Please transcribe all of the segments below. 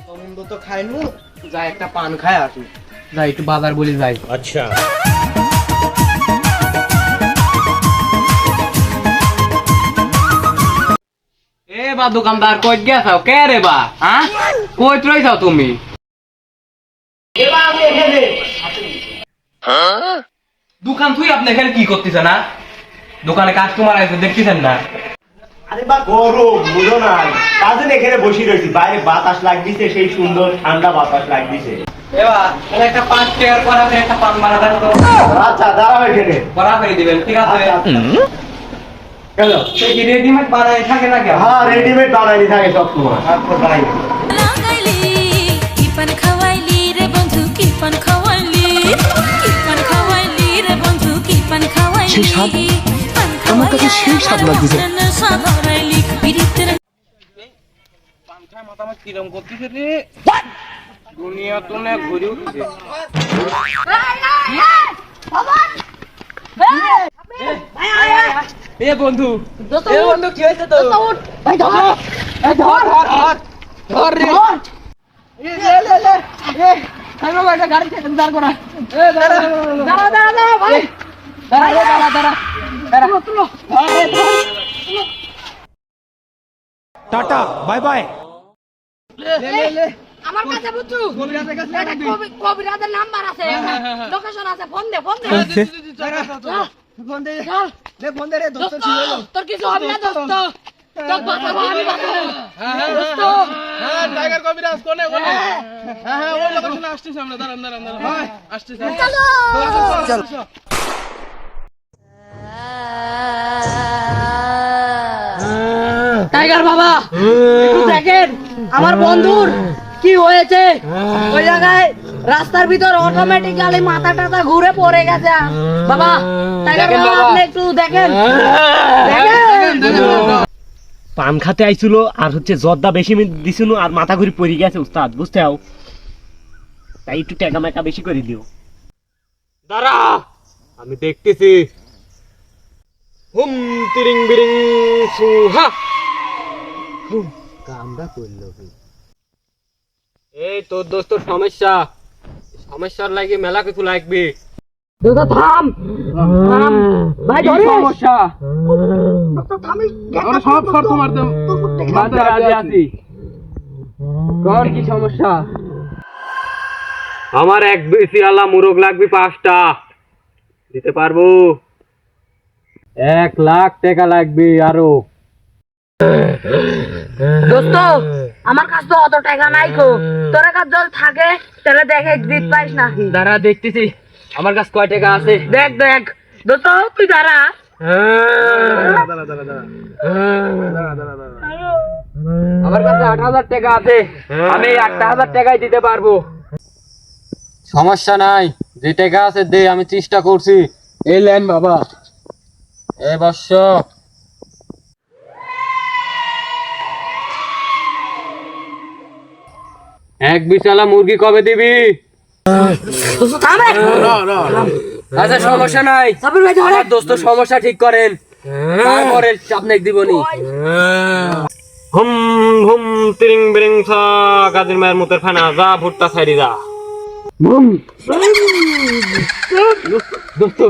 মন্দ তো খাইনু, যাই একটা পান খায় আসি। যাই একটু বাজার বলি যাই। আচ্ছা এ বা দোকানদার কই গেছাও কে রে বা? হ্যাঁ কই রইছাও তুমি? এবা আমি এখানে। দোকান তুই আপনি এখানে কি করতেছ না? দোকানে কাস্টমার আছে দেখতেছেন না? আরে বা গরম বুঝো না, তার জন্য এখানে বসে রয়েছি। বাইরে বাতাস লাগতেছে, সেই সুন্দর ঠান্ডা বাতাস লাগতেছে। এবা তাহলে একটা 5 টাকার করা আছে, একটা পান মারা দেন তো। আচ্ছা দাঁড়াও এখানে। করা করে দিবেন, ঠিক আছে? কেন? সে কি রেডিমেড বানাই থাকে না কেন? হ্যাঁ রেডিমেড বানাই থাকে সব সময়। তারপর বানাই লাগাইলি কিপান খাওয়াইলি রে বন্ধু কিপান খাওয়াইলি রে বন্ধু কিপান খাওয়াইলি সেই স্বাদ আমার কাছে সেই স্বাদ লাগতেছে। পান্থা মাথামাত কিরম করতেছে রে? দুনিয়া তো না ঘুরে উঠছে। এ বন্ধু, এ বন্ধু কি হয়েছে তো? ভাই ধর, ধর ধর ধর ধর রে। এ লে এ ভাই বাবা এটা গাড়ি থেকে দাঁড় করা। এ দাঁড়া দাঁড়া দাঁড়া ভাই, দাঁড়া দাঁড়া দাঁড়া দাঁড়া তুলো। Tata bye bye. লে আমার কাছে বুঝছো কবিরাজের কাছে এটা কবিরাজের নাম্বার আছে, লোকেশন আছে, ফোন দে ফোন দে দে ফোন দে রে। দোস্ত দোস্ত কি হলো? তোর কিছু হবে না দোস্ত, তোর বাঁচাবো আমি বাঁচাবো দোস্ত। হ্যাঁ টাইগার কবিরাজ কোনে কোনে? হ্যাঁ হ্যাঁ ওই লোকেশনে আসতেছি আমরা। দাঁড়ান দাঁড়ান দাঁড়ান ভাই আসতেছি। চলো চলো টাইগার বাবা একটু দেখেন আমার বন্ধুর কি হয়েছে। ওই জায়গায় রাস্তার ভিতর অটোমেটিক্যালি মাথা টাথা ঘুরে পড়ে গেছে বাবা। টাইগার বাবা আপনি একটু দেখেন দেখেন। পান খাতে আইছিল আর হচ্ছে জর্দা বেশি দিছিল আর মাথা ঘুরি পড়ে গেছে উস্তাদ, বুঝতে হও। তাই একটু টাকা মেকা বেশি করে দিও। দাঁড়া আমি দেখতেছি। হুম তিরিং বিরিং সুহা। কামটা করলো এই তোর দোস্তর সমস্যার লাগে মেলা কিছু লাগবে। দোস্ত থাম থাম ভাই ধরে সমস্যা আমরা সব শর্ত মারতে মাথা রাজি আছি। তোর কি সমস্যা? আমার এক বেশি আলা মুরগ লাগবে 5টা, দিতে পারবো? 1,00,000 টাকা লাগবে আরো। দোস্ত আমার কাছে তো অত টাকা নাই কো, তোর কাছে যদি থাকে তাহলে দেখে দিত পাইস না। দাঁড়া দেখতেছি আমার কাছে কয় টাকা আছে। দেখ দেখ দোস্ত তুই দাঁড়া। আমার কাছে 8,000 টাকা আছে, আমি 8,000 টাকাই দিতে পারবো। সমস্যা নাই, যে টাকা আছে দে, আমি চেষ্টা করছি। এই লেন বাবা। এ বর্ষ এক বিশালা মুরগি কবে দিবি? দোস্ত থামে আচ্ছা সমস্যা নাই, সাবির ভাই ধরে। আমার দোস্ত সমস্যা ঠিক করেন, তারপরে আপনাকে দিবনি। হুম হুম তিরিং বিরিং সা গাজীর মায়ের মুতের ফানা যা ভুট্টা ছাইরি যা। দোস্ত দোস্ত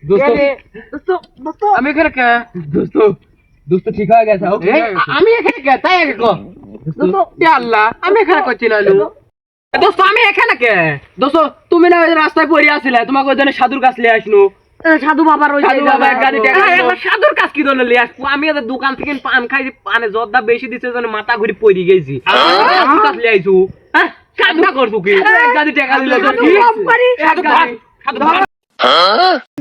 দোস্ত দোস্ত আমি এখানে কে? দোস্ত দোস্ত ঠিক হয়ে গেছে। আমি এখানে কে তাই আগে কো। দোস্ত এ আল্লাহ আমি এখানে করছি না দোস্ত, আমি এখানে কে? দোস্ত তুমি না ওই রাস্তায় পড়ে আসছিলে, তোমাকে ওই জন্য সাধুর কাছ লিয়ে আসনু। সাধু বাবার ওই সাধু বাবা এক গাড়ি টাকা দিলো। সাধুর কাছ কি ধরে লিয়ে আসবো? আমি ওদের দোকান থেকে পান খাইছি, পানে জর্দা বেশি দিচ্ছে জন্য মাথা ঘুরে পড়ে গেছি। সাধুর কাছ লিয়ে আইছু। হ্যাঁ কাজটা করছো কি? এক গাড়ি টাকা দিল তো কি? সাধু ধর, সাধু ধর।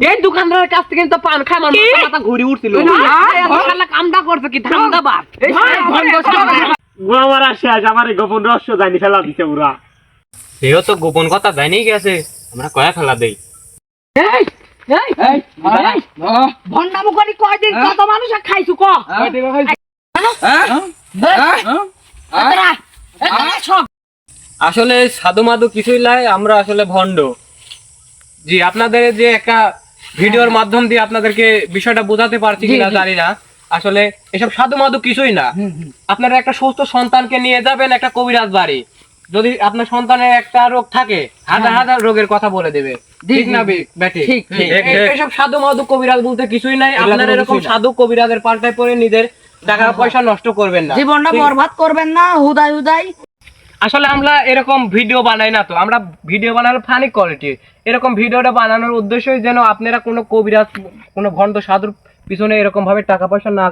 এই দোকানদারের কাছ থেকে তো পান খাই আমার মাথা ঘুরে উঠছিল। শালা কামটা করছে কি? ধান্দা বাদ। এই আমার আসে আজ আমার এই গোপন রহস্য জানি ফেলা দিছে ওরা। সেও তো গোপন কথা জানিই গেছে, আমরা কয়া ফেলা দেই। ভন্ডামো করি কয়দিন কত মানুষ খাইছু ক? আসলে সাধু মাধু কিছুই লাই, আমরা আসলে ভণ্ড। জি আপনাদের যে একটা ভিডিওর মাধ্যম দিয়ে আপনাদেরকে বিষয়টা বোঝাতে পারছি কিনা জানি না। আসলে এসব সাধু মাধু কিছুই না। আপনারা একটা সুস্থ সন্তানকে নিয়ে যাবেন একটা কবিরাজ বাড়ি, যদি আপনার সন্তানের একটা রোগ থাকে হাজার হাজার রোগের কথা বলে দেবে, ঠিক না ব্যাটি? ঠিক, ঠিক। এইসব সাধু মাধু কবিরাজ বলতে কিছুই নাই। আপনার এরকম সাধু কবিরাজের পাল্টায় পরে নিজের টাকা পয়সা নষ্ট করবেন না, জীবনটা বরবাদ করবেন না হুদাই হুদাই। আসলে আমরা এরকম ভিডিও বানাই না, তো আমরা ভিডিও বানানো ফানি কোয়ালিটি। এরকম ভিডিওটা বানানোর উদ্দেশ্যই যেন আপনারা কোনো কবিরাজ কোনো ভণ্ড সাধুর পিছনে এরকম ভাবে টাকা পয়সা না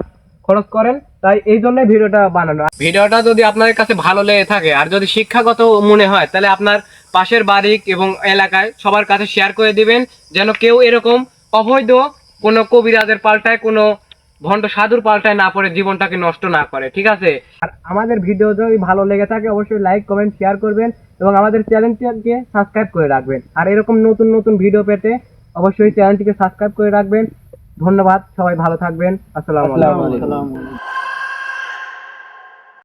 খরচ করেন, তাই এই জন্য ভিডিওটা বানানো। ভিডিওটা যদি আপনাদের কাছে ভালো লেগে থাকে আর যদি শিক্ষাগত মনে হয়, তাহলে আপনার পাশের বাড়ি এবং এলাকায় সবার কাছে শেয়ার করে দিবেন, যেন কেউ এরকম অবৈধ কোনো কবিরাজের পাল্টায় কোনো ভণ্ড সাধুর পাল্টায় না পড়ে জীবনটাকে নষ্ট না করে, ঠিক আছে? আর আমাদের ভিডিও যদি ভালো লেগে থাকে অবশ্যই লাইক কমেন্ট শেয়ার করবেন এবং আমাদের চ্যানেলটিকে সাবস্ক্রাইব করে রাখবেন। আর এরকম নতুন নতুন ভিডিও পেতে অবশ্যই চ্যানেলটিকে সাবস্ক্রাইব করে রাখবেন। ধন্যবাদ, সবাই ভালো থাকবেন। আসসালামু আলাইকুম।